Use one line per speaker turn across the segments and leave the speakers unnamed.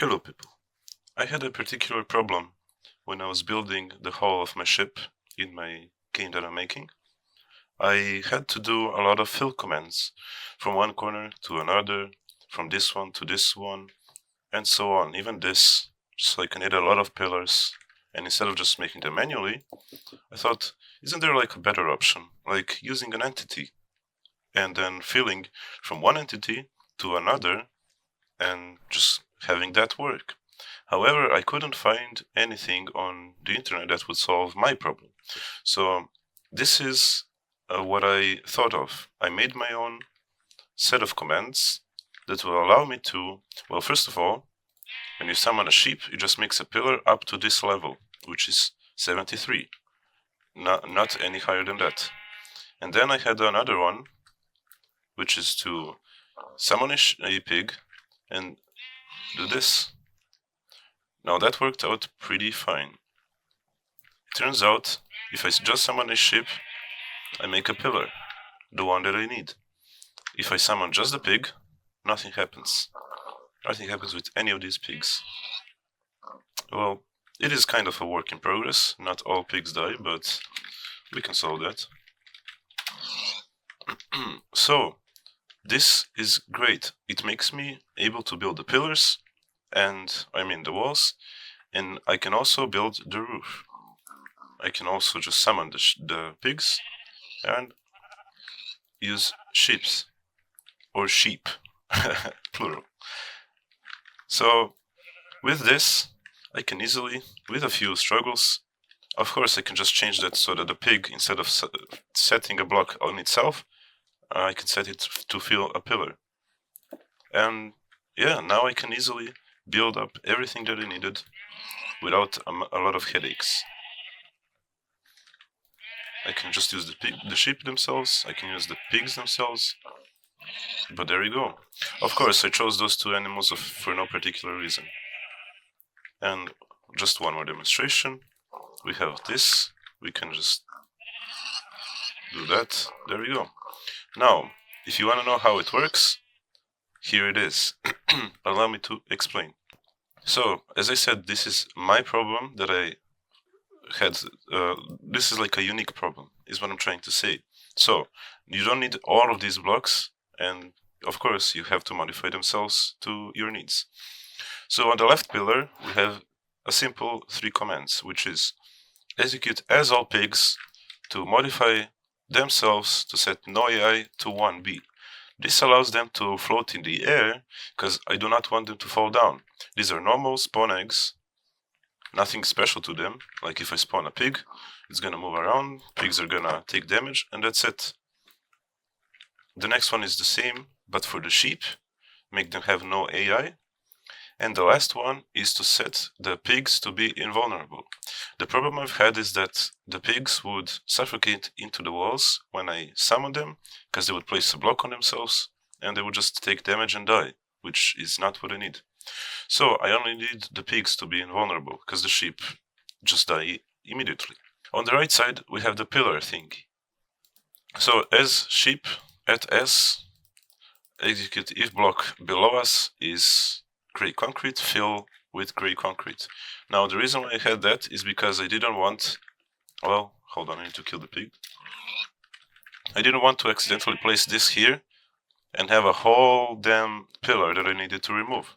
Hello people. I had a particular problem when I was building the hull of my ship in my game that I'm making. I had to do a lot of fill commands from one corner to another, from this one to this one, and so on. Even this, just like I need a lot of pillars, and instead of just making them manually, I thought, isn't there like a better option, like using an entity and then filling from one entity to another and just having that work. However, I couldn't find anything on the internet that would solve my problem. So this is what I thought of. I made my own set of commands that will allow me to, well, first of all, when you summon a sheep, it just makes a pillar up to this level, which is 73, not any higher than that. And then I had another one, which is to summon a pig and do this. Now that worked out pretty fine. It turns out, if I just summon a sheep, I make a pillar, the one that I need. If I summon just the pig, nothing happens. Nothing happens with any of these pigs. Well, it is kind of a work in progress. Not all pigs die, but we can solve that. So, this is great. It makes me able to build the pillars, and I mean the walls, and I can also build the roof. I can also just summon the pigs and use sheeps, or sheep, plural. So with this, I can easily, with a few struggles, of course I can just change that so that the pig, instead of setting a block on itself, I can set it to fill a pillar. And yeah, now I can easily build up everything that I needed without a lot of headaches. I can just use the sheep themselves, I can use the pigs themselves, but there you go. Of course, I chose those two animals for no particular reason. And just one more demonstration. We have this, we can just do that, there we go. Now, if you want to know how it works, here it is. Allow me to explain. So, as I said, this is my problem that I had. This is like a unique problem, is what I'm trying to say. So, you don't need all of these blocks, and of course, you have to modify themselves to your needs. So, on the left pillar, we have a simple 3 commands, which is execute as all pigs to modify themselves to set NoAI to 1b. This allows them to float in the air, because I do not want them to fall down. These are normal spawn eggs, nothing special to them. Like if I spawn a pig, it's gonna move around, pigs are gonna take damage, and that's it. The next one is the same, but for the sheep, make them have no AI. And the last one is to set the pigs to be invulnerable. The problem I've had is that the pigs would suffocate into the walls when I summon them, because they would place a block on themselves, and they would just take damage and die, which is not what I need. So I only need the pigs to be invulnerable, because the sheep just die immediately. On the right side, we have the pillar thing. So as sheep at S, execute if block below us is gray concrete, fill with gray concrete. Now the reason why I had that is because I didn't want, well, hold on, I need to kill the pig. I didn't want to accidentally place this here and have a whole damn pillar that I needed to remove.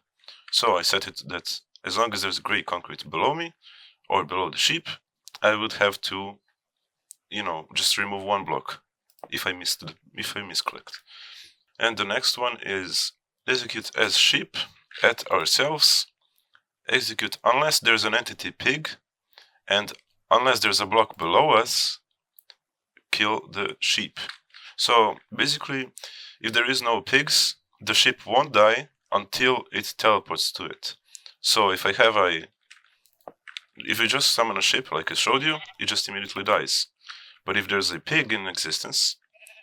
So I set it that as long as there's gray concrete below me or below the sheep, I would have to, just remove one block if I misclicked. And the next one is execute as sheep at ourselves, execute unless there's an entity pig, and unless there's a block below us, kill the sheep. So basically, if there is no pigs, the sheep won't die until it teleports to it. So if you just summon a sheep like I showed you, it just immediately dies. But if there's a pig in existence,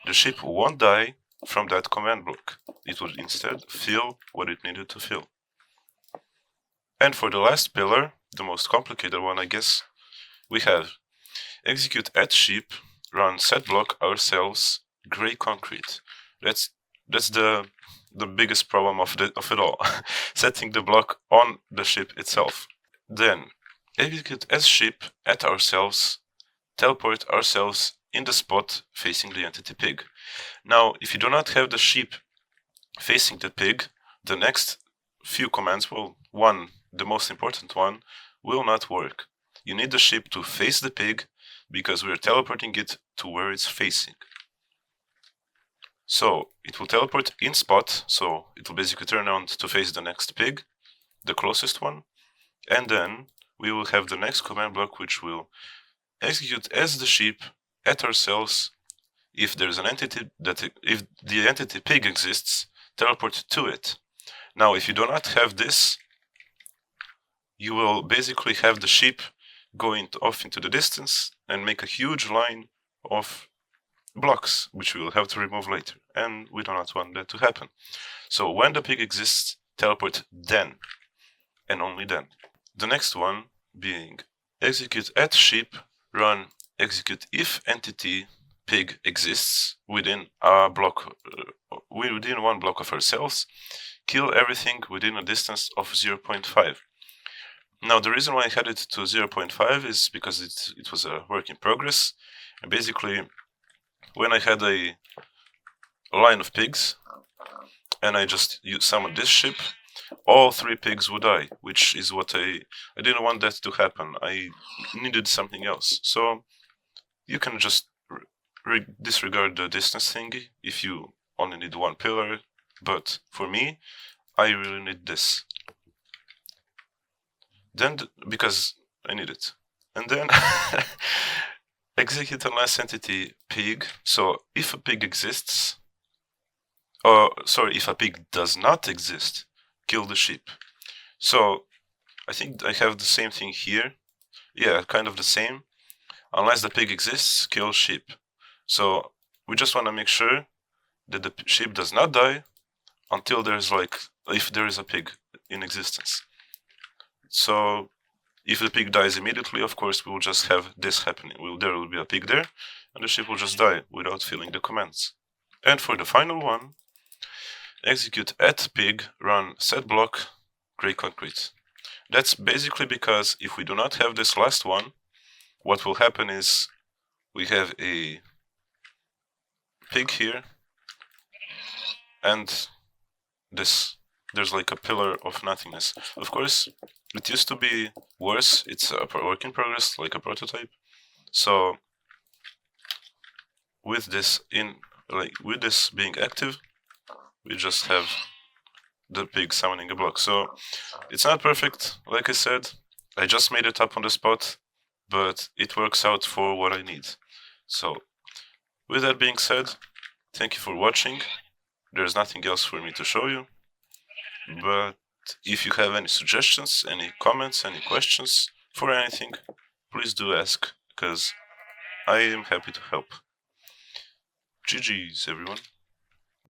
the sheep won't die from that command block. It would instead fill what it needed to fill. And for the last pillar, the most complicated one I guess, we have execute at sheep, run setblock ourselves, gray concrete. That's the the biggest problem of it all. Setting the block on the ship itself. Then execute as ship at ourselves, teleport ourselves in the spot facing the entity pig. Now, if you do not have the ship facing the pig, the next few commands the most important one, will not work. You need the ship to face the pig because we're teleporting it to where it's facing. So it will teleport in spot, so it will basically turn on to face the next pig, the closest one, and then we will have the next command block which will execute as the ship at ourselves. If there's an entity if the entity pig exists, teleport to it. Now, if you do not have this, you will basically have the ship going off into the distance and make a huge line of blocks, which we will have to remove later, and we do not want that to happen. So when the pig exists, teleport then, and only then. The next one being execute at ship, run execute if entity pig exists within a block, within one block of ourselves, kill everything within a distance of 0.5. Now, the reason why I had it to 0.5 is because it was a work in progress, and basically when I had a line of pigs and I just summoned this ship, all 3 pigs would die, which is what I didn't want that to happen. I needed something else. So you can just disregard the distance thingy if you only need 1 pillar, but for me, I really need this. Then, because I need it. And then execute unless entity pig. So if a pig exists, if a pig does not exist, kill the ship. So I think I have the same thing here. Yeah, kind of the same. Unless the pig exists, kill ship. So we just want to make sure that the ship does not die until if there is a pig in existence. So if the pig dies immediately, of course, we will just have this happening. There will be a pig there, and the ship will just die without filling the commands. And for the final one, execute at pig, run setblock, gray concrete. That's basically because if we do not have this last one, what will happen is we have a pig here, and there's like a pillar of nothingness. Of course, it used to be worse. It's a work in progress, like a prototype. So with this being active, we just have the pig summoning a block. So it's not perfect, like I said. I just made it up on the spot, but it works out for what I need. So with that being said, thank you for watching. There's nothing else for me to show you, but if you have any suggestions, any comments, any questions for anything, please do ask, because I am happy to help. GG's, everyone.